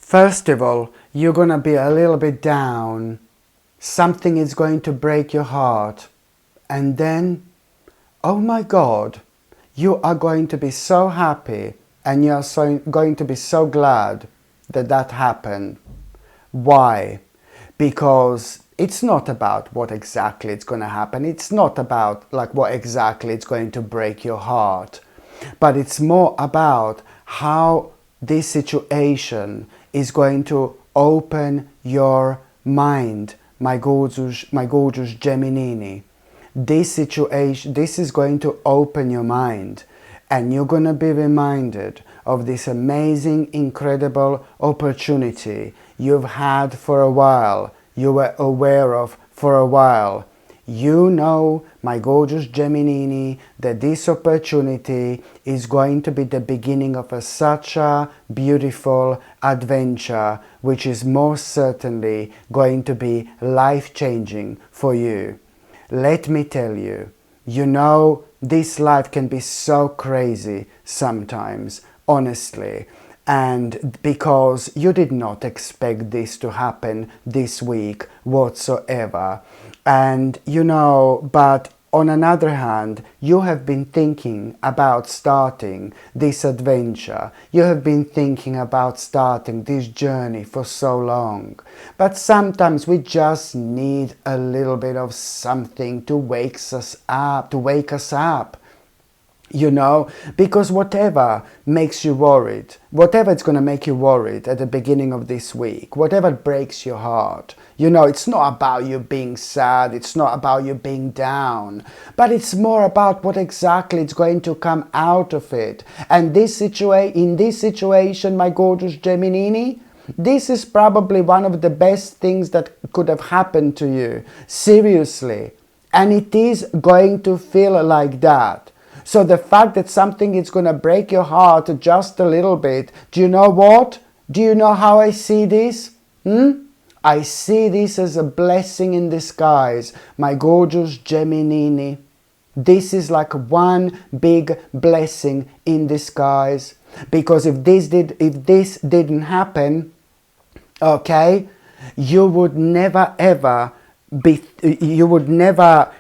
First of all, you're going to be a little bit down. Something is going to break your heart. And then, oh my God, you are going to be so happy and you are going to be so glad that that happened. Why? Because it's not about what exactly is going to happen. It's not about like what exactly is going to break your heart. But it's more about how this situation is going to open your mind, my gorgeous Gemini. This situation, this is going to open your mind, and you're going to be reminded of this amazing, incredible opportunity you've had for a while, you were aware of for a while. You know, my gorgeous Gemini, that this opportunity is going to be the beginning of such a beautiful adventure, which is most certainly going to be life-changing for you. Let me tell you, you know, this life can be so crazy sometimes, honestly. And because you did not expect this to happen this week whatsoever. And you know, but on another hand, you have been thinking about starting this adventure. You have been thinking about starting this journey for so long. But sometimes we just need a little bit of something to wake us up. You know, because whatever makes you worried, whatever is going to make you worried at the beginning of this week, whatever breaks your heart, you know, it's not about you being sad, it's not about you being down, but it's more about what exactly is going to come out of it. And in this situation, my gorgeous Gemini, this is probably one of the best things that could have happened to you, seriously. And it is going to feel like that. So the fact that something is going to break your heart just a little bit, do you know what? Do you know how I see this? I see this as a blessing in disguise, my gorgeous Gemini. This is like one big blessing in disguise. Because if this didn't happen, okay, you would never ever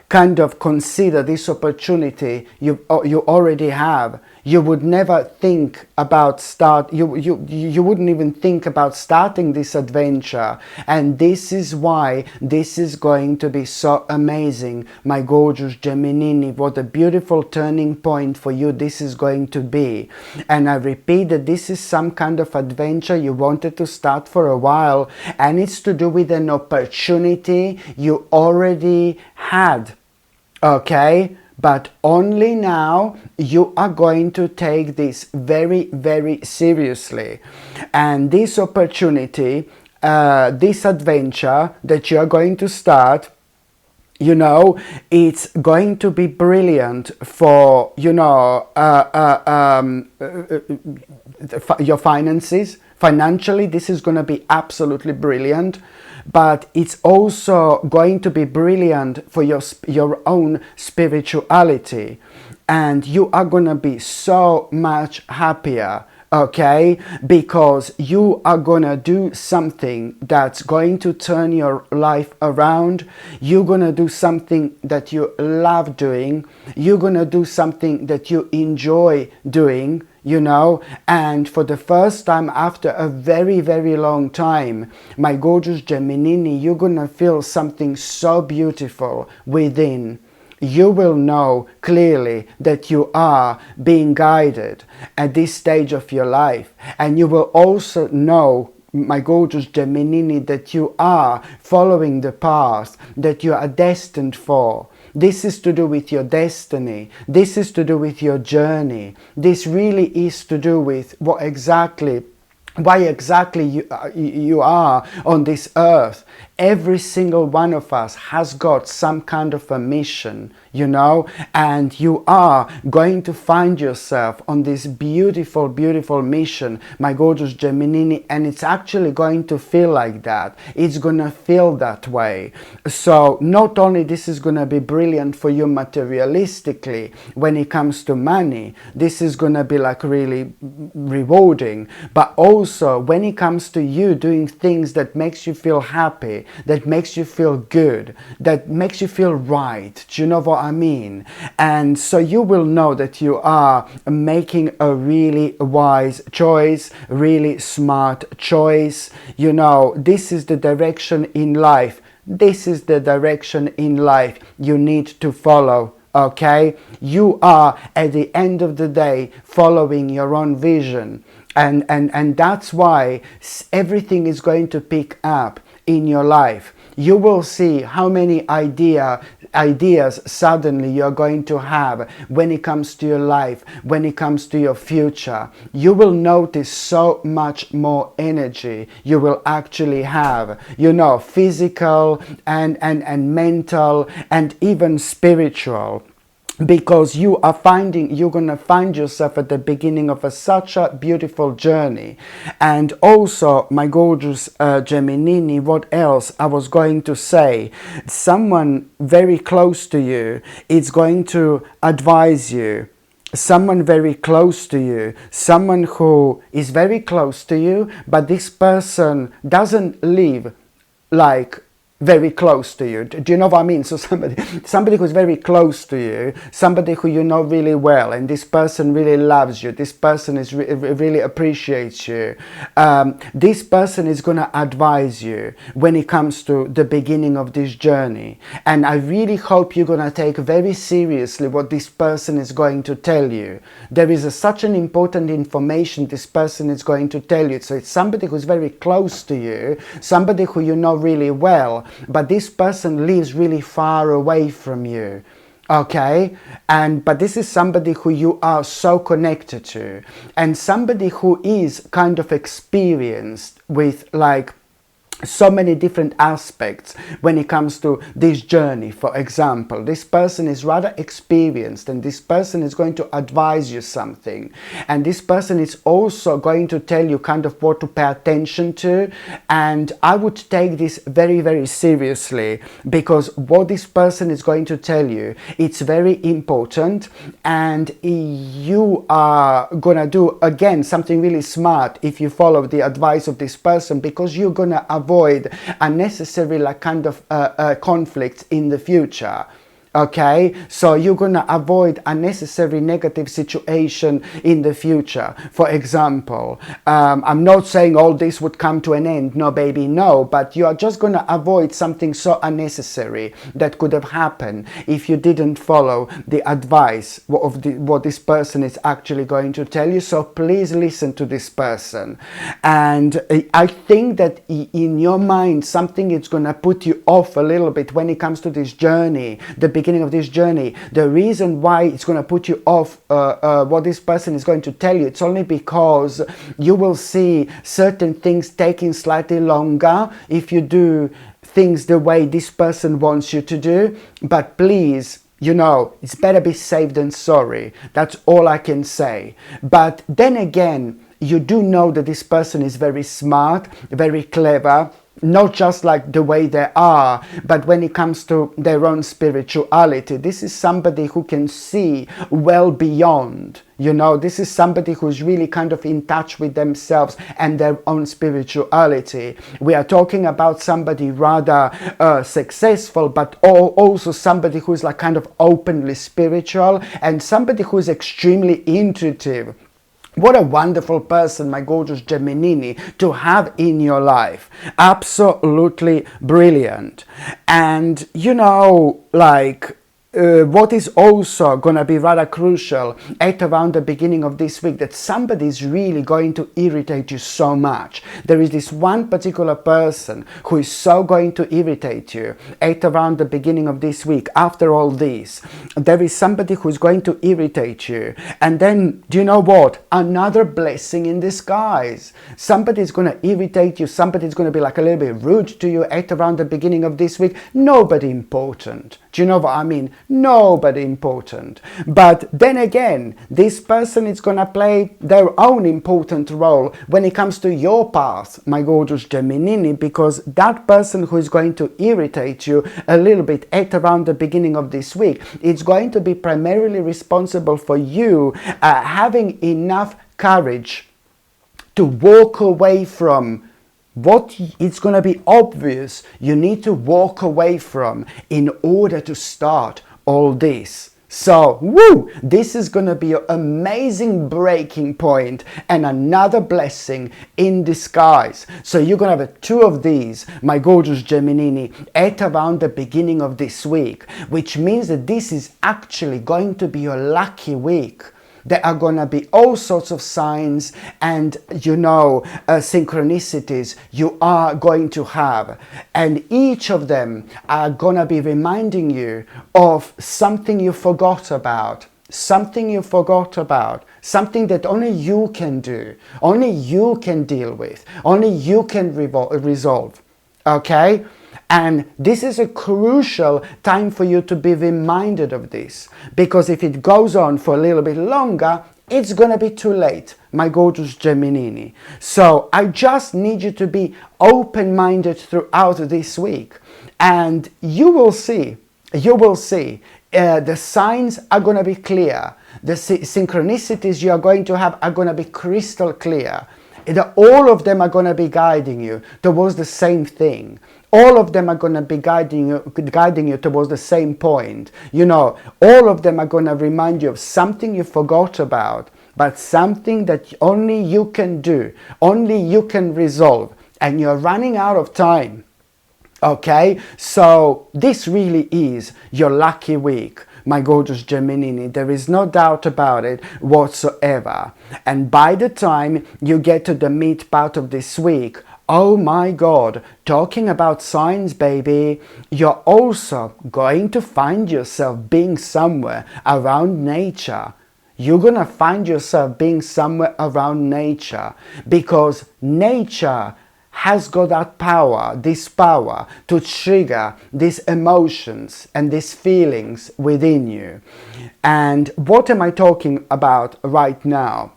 kind of consider this opportunity you already have. You would never think about you wouldn't even think about starting this adventure. And this is why this is going to be so amazing, my gorgeous Gemini. What a beautiful turning point for you this is going to be. And I repeat that this is some kind of adventure you wanted to start for a while, and it's to do with an opportunity you already had. Okay? But only now you are going to take this very, very seriously. And this opportunity, this adventure that you are going to start, you know, it's going to be brilliant for, you know, your finances. Financially, this is going to be absolutely brilliant. But it's also going to be brilliant for your own spirituality. And you are going to be so much happier, okay? Because you are going to do something that's going to turn your life around. You're going to do something that you love doing. You're going to do something that you enjoy doing. You know, and for the first time after a very, very long time, my gorgeous Gemini, you're gonna feel something so beautiful within. You will know clearly that you are being guided at this stage of your life, and you will also know, my gorgeous Gemini, that you are following the path that you are destined for. This is to do with your destiny. This is to do with your journey. This really is to do with why exactly you are on this earth. every single one of us has got some kind of a mission, you know, and you are going to find yourself on this beautiful, beautiful mission, my gorgeous Gemini, and it's actually going to feel like that. It's gonna feel that way. So not only this is gonna be brilliant for you materialistically when it comes to money, this is gonna be like really rewarding, but also when it comes to you doing things that makes you feel happy, that makes you feel good, that makes you feel right. Do you know what I mean? And so you will know that you are making a really wise choice, really smart choice. You know, this is the direction in life. This is the direction in life you need to follow. Okay, you are at the end of the day following your own vision, and that's why everything is going to pick up in your life. You will see how many ideas suddenly you're going to have when it comes to your life, when it comes to your future. You will notice so much more energy you will actually have, you know, physical and mental and even spiritual. Because you're gonna find yourself at the beginning of such a beautiful journey. And also, my gorgeous Gemini, what else I was going to say? Someone very close to you is going to advise you. Someone very close to you, someone who is very close to you, but this person doesn't live like very close to you. Do you know what I mean? So somebody who's very close to you, somebody who you know really well, and this person really loves you, this person is really appreciates you, this person is going to advise you when it comes to the beginning of this journey. And I really hope you're going to take very seriously what this person is going to tell you. There is such an important information this person is going to tell you. So it's somebody who's very close to you, somebody who you know really well, but this person lives really far away from you. Okay, but this is somebody who you are so connected to, and somebody who is kind of experienced with like so many different aspects when it comes to this journey. For example, this person is rather experienced, and this person is going to advise you something, and this person is also going to tell you kind of what to pay attention to. And I would take this very, very seriously, because what this person is going to tell you, it's very important, and you are gonna do again something really smart if you follow the advice of this person, because you're gonna avoid unnecessary like kind of conflicts in the future. Okay, so you're gonna avoid unnecessary negative situation in the future. For example, I'm not saying all this would come to an end, no baby, no, but you are just gonna avoid something so unnecessary that could have happened if you didn't follow the advice of what this person is actually going to tell you. So please listen to this person. And I think that in your mind something is gonna put you off a little bit when it comes to this journey, the beginning of this journey. The reason why it's going to put you off what this person is going to tell you, it's only because you will see certain things taking slightly longer if you do things the way this person wants you to do. But please, you know, it's better be safe than sorry. That's all I can say. But then again, you do know that this person is very smart, very clever, not just like the way they are, but when it comes to their own spirituality. This is somebody who can see well beyond, you know, this is somebody who's really kind of in touch with themselves and their own spirituality. We are talking about somebody rather successful, but also somebody who's like kind of openly spiritual, and somebody who's extremely intuitive. What a wonderful person, my gorgeous Gemini, to have in your life. Absolutely brilliant. And, you know, like, what is also going to be rather crucial at around the beginning of this week, that somebody is really going to irritate you so much. There is this one particular person who is so going to irritate you at around the beginning of this week. After all this, there is somebody who is going to irritate you, and then, do you know what? Another blessing in disguise. Somebody is going to irritate you, somebody is going to be like a little bit rude to you at around the beginning of this week. Nobody important. Do you know what I mean? Nobody important. But then again, this person is going to play their own important role when it comes to your path, my gorgeous Gemini, because that person who is going to irritate you a little bit at around the beginning of this week, it's going to be primarily responsible for you having enough courage to walk away from what it's going to be obvious you need to walk away from in order to start all this. So, woo! This is going to be an amazing breaking point and another blessing in disguise. So you're going to have two of these, my gorgeous Gemini, at around the beginning of this week, which means that this is actually going to be your lucky week. There are going to be all sorts of signs and, synchronicities you are going to have. And each of them are going to be reminding you of something you forgot about. Something you forgot about. Something that only you can do. Only you can deal with. Only you can resolve. Okay? And this is a crucial time for you to be reminded of this, because if it goes on for a little bit longer, it's going to be too late, my gorgeous Gemini. So I just need you to be open-minded throughout this week, and you will see, the signs are going to be clear. The synchronicities you are going to have are going to be crystal clear. All of them are going to be guiding you towards the same thing. All of them are going to be guiding you towards the same point. All of them are going to remind you of something you forgot about, but something that only you can do, only you can resolve, and you're running out of time. Okay? So this really is your lucky week, my gorgeous Gemini. There is no doubt about it whatsoever. And by the time you get to the mid part of this week, oh my God, talking about signs, baby, you're also going to find yourself being somewhere around nature. You're going to find yourself being somewhere around nature, because nature has got that power, this power to trigger these emotions and these feelings within you. And what am I talking about right now?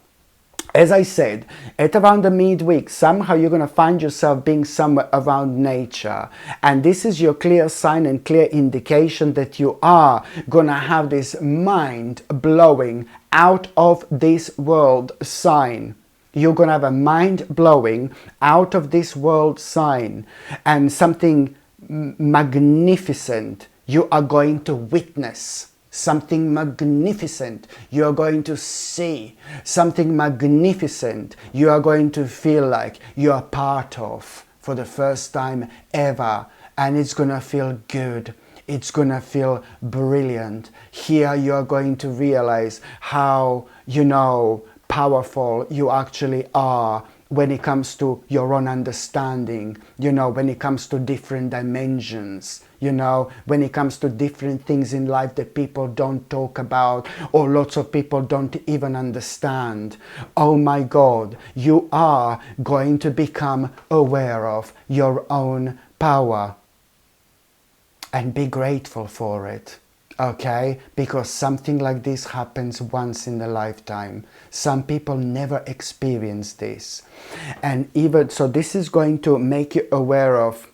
As I said, at around the midweek, somehow you're going to find yourself being somewhere around nature. And this is your clear sign and clear indication that you are going to have this mind-blowing, out of this world sign. You're going to have a mind-blowing, out of this world sign. And something magnificent you are going to witness. Something magnificent you are going to see. Something magnificent you are going to feel like you are part of for the first time ever. And it's going to feel good. It's going to feel brilliant. Here you are going to realize how, powerful you actually are when it comes to your own understanding, when it comes to different dimensions, when it comes to different things in life that people don't talk about or lots of people don't even understand. Oh my God, you are going to become aware of your own power and be grateful for it. Okay, because something like this happens once in a lifetime. Some people never experience this. And even so, this is going to make you aware of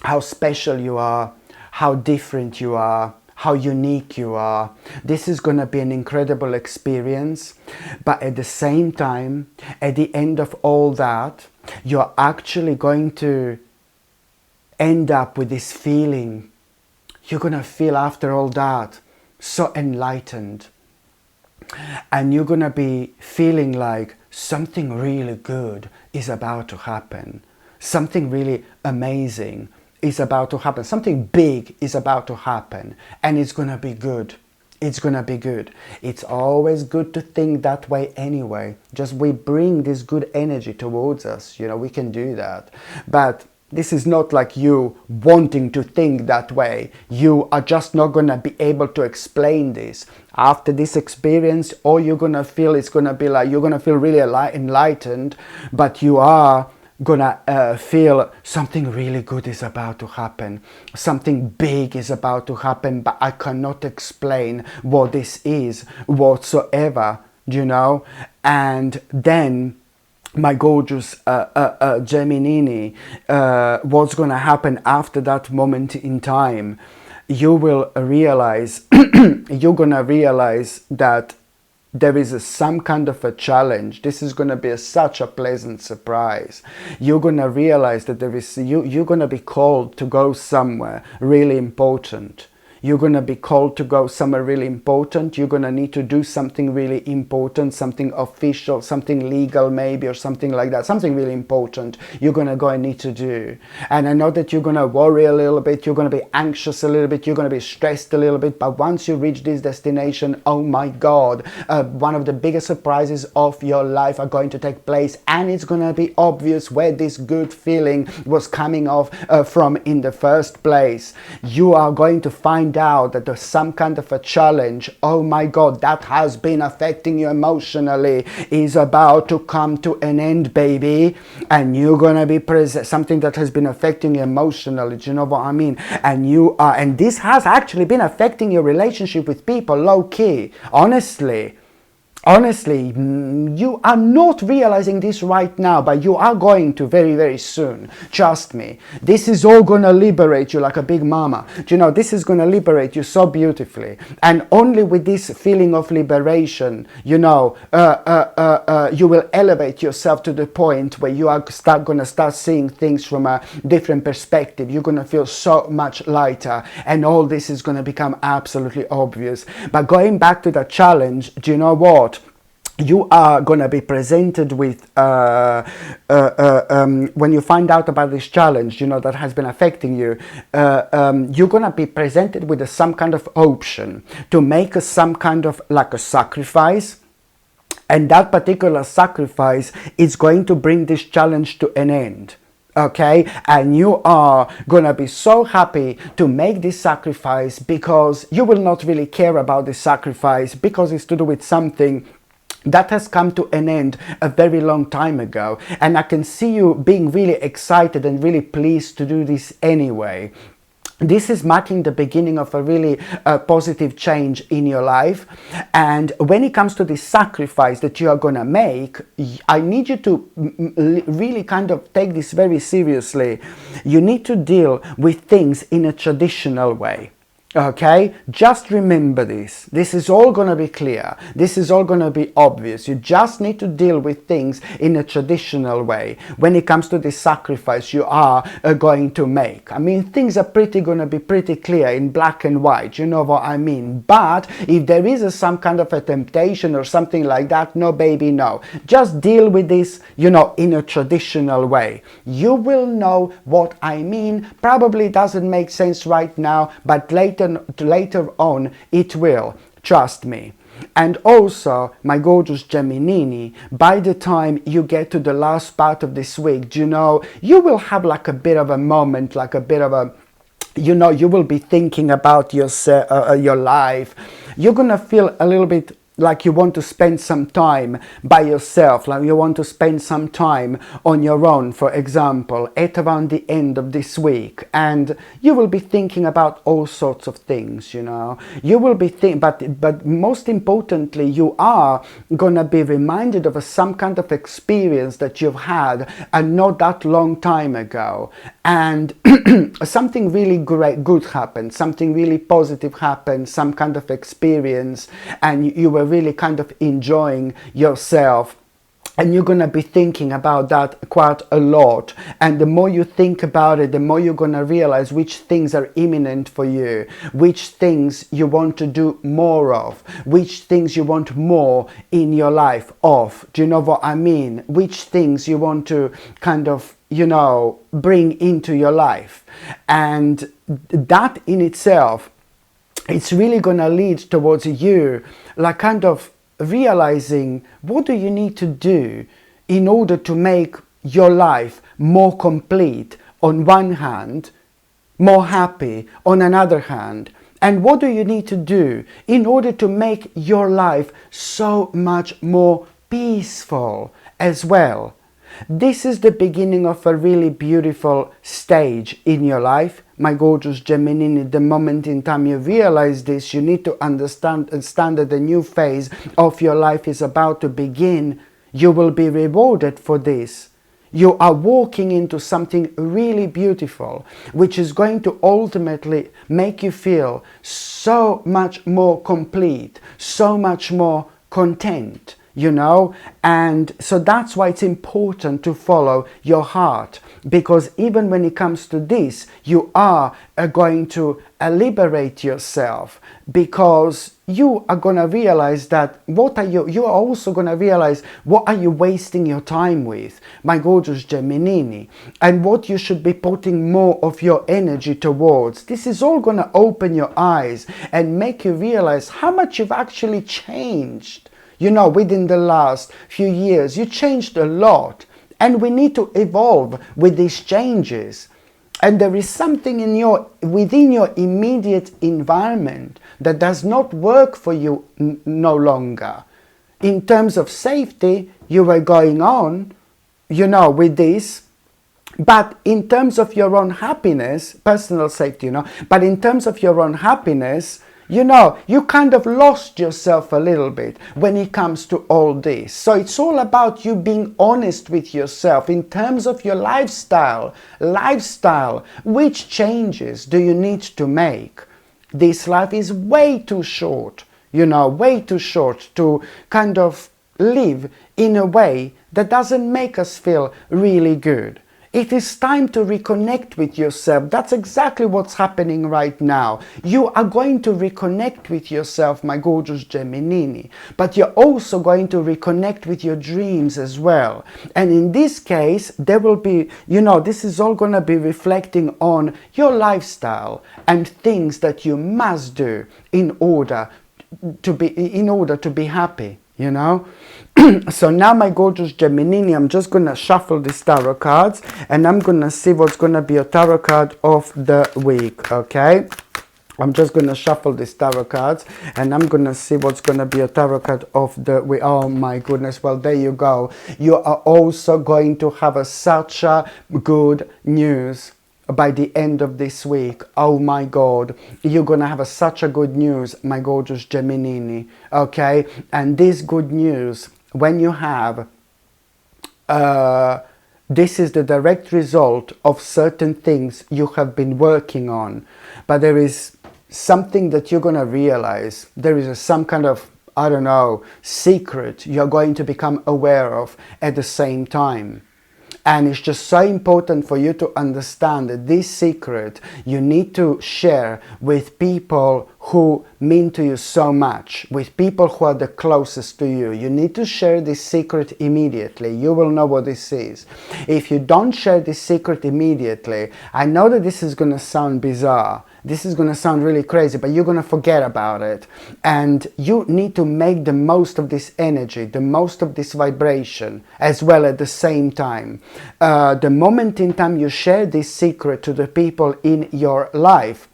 how special you are, how different you are, how unique you are. This is going to be an incredible experience. But at the same time, at the end of all that, you're actually going to end up with this feeling. You're going to feel after all that so enlightened. And you're going to be feeling like something really good is about to happen. Something really amazing is about to happen. Something big is about to happen, and it's gonna be good. It's gonna be good. It's always good to think that way anyway. Just we bring this good energy towards us, you know, we can do that. But this is not like you wanting to think that way. You are just not gonna be able to explain this. After this experience, all you're gonna feel is gonna be like, you're gonna feel really enlightened, but you are gonna feel something really good is about to happen. Something big is about to happen, but I cannot explain what this is whatsoever, you know? And then, my gorgeous Gemini, what's gonna happen after that moment in time? You will realize, you're gonna realize that there is some kind of a challenge. This is going to be such a pleasant surprise. You're going to realize that you're going to be called to go somewhere really important. You're going to be called to go somewhere really important. You're going to need to do something really important, something official, something legal maybe, or something like that. Something really important you're going to go and need to do. And I know that you're going to worry a little bit. You're going to be anxious a little bit. You're going to be stressed a little bit. But once you reach this destination, oh my God, one of the biggest surprises of your life are going to take place. And it's going to be obvious where this good feeling was coming off from in the first place. You are going to find out that there's some kind of a challenge, oh my God, that has been affecting you emotionally, is about to come to an end, baby. And you're gonna be present, something that has been affecting you emotionally, do you know what I mean? And you are, and this has actually been affecting your relationship with people, low key, honestly. Honestly, you are not realizing this right now, but you are going to very, very soon. Trust me. This is all going to liberate you like a big mama. Do you know, this is going to liberate you so beautifully. And only with this feeling of liberation, you know, you will elevate yourself to the point where you are going to start seeing things from a different perspective. You're going to feel so much lighter. And all this is going to become absolutely obvious. But going back to the challenge, do you know what? You are going to be presented with, when you find out about this challenge, you know, that has been affecting you, you're going to be presented with some kind of option to make some kind of like a sacrifice. And that particular sacrifice is going to bring this challenge to an end. Okay, and you are gonna be so happy to make this sacrifice, because you will not really care about this sacrifice because it's to do with something that has come to an end a very long time ago. And I can see you being really excited and really pleased to do this anyway. This is marking the beginning of a really positive change in your life. And when it comes to this sacrifice that you are going to make, I need you to really kind of take this very seriously. You need to deal with things in a traditional way. Okay, just remember this. This is all going to be clear. This is all going to be obvious. You just need to deal with things in a traditional way. When it comes to this sacrifice you are going to make, I mean, things are going to be pretty clear in black and white. You know what I mean? But if there is some kind of a temptation or something like that, no, baby, no. Just deal with this, you know, in a traditional way. You will know what I mean. Probably doesn't make sense right now, but later on it will, trust me. And also, my gorgeous Gemini, by the time you get to the last part of this week, you know, you will have like a bit of a moment, like a bit of a, you know, you will be thinking about your life. You're gonna feel a little bit like you want to spend some time by yourself, like you want to spend some time on your own, for example, at around the end of this week. And you will be thinking about all sorts of things, you know. You will be but most importantly, you are gonna be reminded of some kind of experience that you've had not that long time ago. And something really good happened, something really positive happened, some kind of experience, and you were really kind of enjoying yourself. And you're going to be thinking about that quite a lot. And the more you think about it, the more you're going to realize which things are imminent for you, which things you want to do more of, which things you want more in your life of. Do you know what I mean? Which things you want to kind of bring into your life. And that in itself, it's really going to lead towards you like kind of realizing what do you need to do in order to make your life more complete on one hand, more happy on another hand, and what do you need to do in order to make your life so much more peaceful as well. This is the beginning of a really beautiful stage in your life, my gorgeous Gemini. The moment in time you realize this, you need to understand that the new phase of your life is about to begin. You will be rewarded for this. You are walking into something really beautiful, which is going to ultimately make you feel so much more complete, so much more content, and so that's why it's important to follow your heart, because even when it comes to this, you are going to liberate yourself, because you are going to realize that you are also going to realize what are you wasting your time with, my gorgeous Gemini, and what you should be putting more of your energy towards. This is all going to open your eyes and make you realize how much you've actually changed. Within the last few years, you changed a lot, and we need to evolve with these changes. And there is something within your immediate environment that does not work for you no longer. In terms of safety, you were going on, with this. But in terms of your own happiness, personal safety, but in terms of your own happiness, you kind of lost yourself a little bit when it comes to all this. So it's all about you being honest with yourself in terms of your lifestyle. Which changes do you need to make? This life is way too short, way too short to kind of live in a way that doesn't make us feel really good. It is time to reconnect with yourself. That's exactly what's happening right now. You are going to reconnect with yourself, my gorgeous Gemini, but you're also going to reconnect with your dreams as well. And in this case, there will be, this is all going to be reflecting on your lifestyle and things that you must do in order to be happy, So now, my gorgeous Gemini, I'm just going to shuffle these tarot cards and I'm going to see what's going to be a tarot card of the week, okay? I'm just going to shuffle these tarot cards and I'm going to see what's going to be a tarot card of the week. Oh my goodness, well, there you go. You are also going to have such a good news by the end of this week. Oh my God, you're gonna have such a good news, my gorgeous Gemini, okay? And this good news, when you have, this is the direct result of certain things you have been working on, but there is something that you're gonna realize. There is some kind of, I don't know, secret you're going to become aware of at the same time. And it's just so important for you to understand that this secret you need to share with people who mean to you so much, with people who are the closest to you. You need to share this secret immediately. You will know what this is. If you don't share this secret immediately, I know that this is going to sound bizarre. This is going to sound really crazy, but you're going to forget about it. And you need to make the most of this energy, the most of this vibration as well at the same time. The moment in time you share this secret to the people in your life,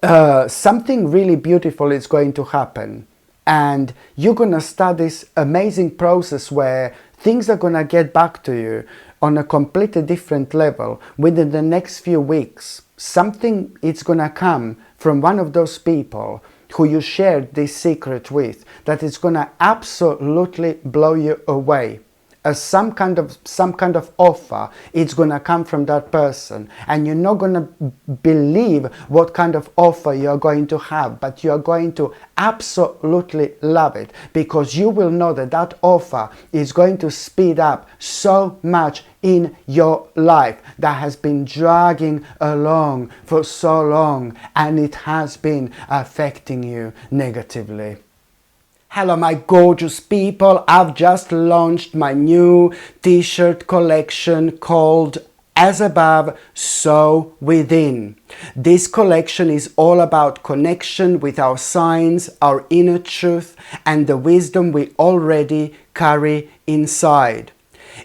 something really beautiful is going to happen. And you're going to start this amazing process where things are going to get back to you on a completely different level within the next few weeks. Something is going to come from one of those people who you shared this secret with that is going to absolutely blow you away. Some kind of offer, it's going to come from that person, and you're not going to believe what kind of offer you're going to have, but you're going to absolutely love it, because you will know that that offer is going to speed up so much in your life that has been dragging along for so long, and it has been affecting you negatively. Hello my gorgeous people, I've just launched my new t-shirt collection called As Above, So Within. This collection is all about connection with our signs, our inner truth, and the wisdom we already carry inside.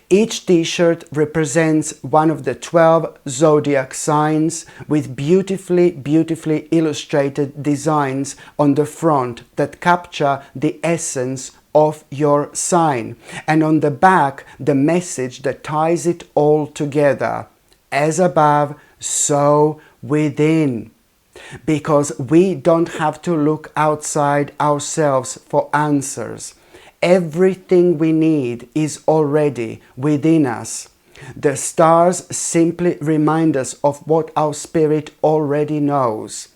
Each t-shirt represents one of the 12 zodiac signs with beautifully illustrated designs on the front that capture the essence of your sign, and on the back the message that ties it all together. As above, so within. Because we don't have to look outside ourselves for answers. Everything we need is already within us. The stars simply remind us of what our spirit already knows.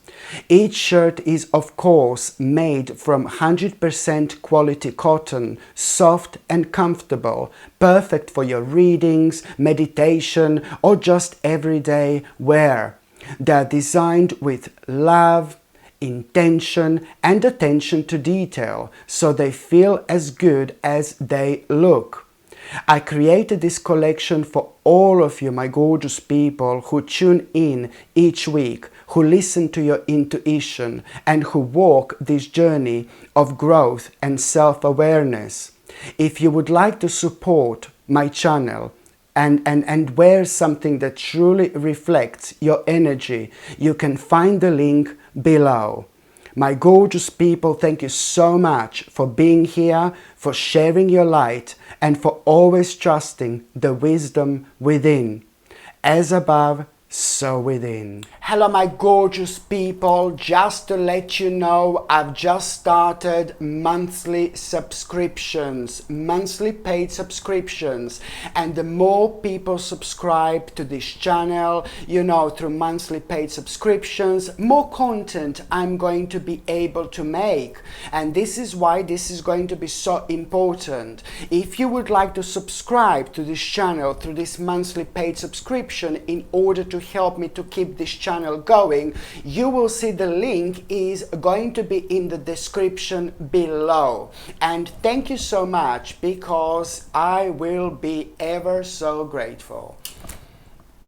Each shirt is of course made from 100% quality cotton, soft and comfortable, perfect for your readings, meditation or just everyday wear. They are designed with love, intention and attention to detail, so they feel as good as they look. I created this collection for all of you, my gorgeous people, who tune in each week, who listen to your intuition, and who walk this journey of growth and self-awareness. If you would like to support my channel and wear something that truly reflects your energy, you can find the link below. My gorgeous people, thank you so much for being here, for sharing your light, and for always trusting the wisdom within. As above, so within. Hello my gorgeous people, just to let you know, I've just started monthly subscriptions, monthly paid subscriptions, and the more people subscribe to this channel, you know, through monthly paid subscriptions, more content I'm going to be able to make. And this is why this is going to be so important. If you would like to subscribe to this channel through this monthly paid subscription in order to help me to keep this channel going, you will see the link is going to be in the description below. And thank you so much, because I will be ever so grateful.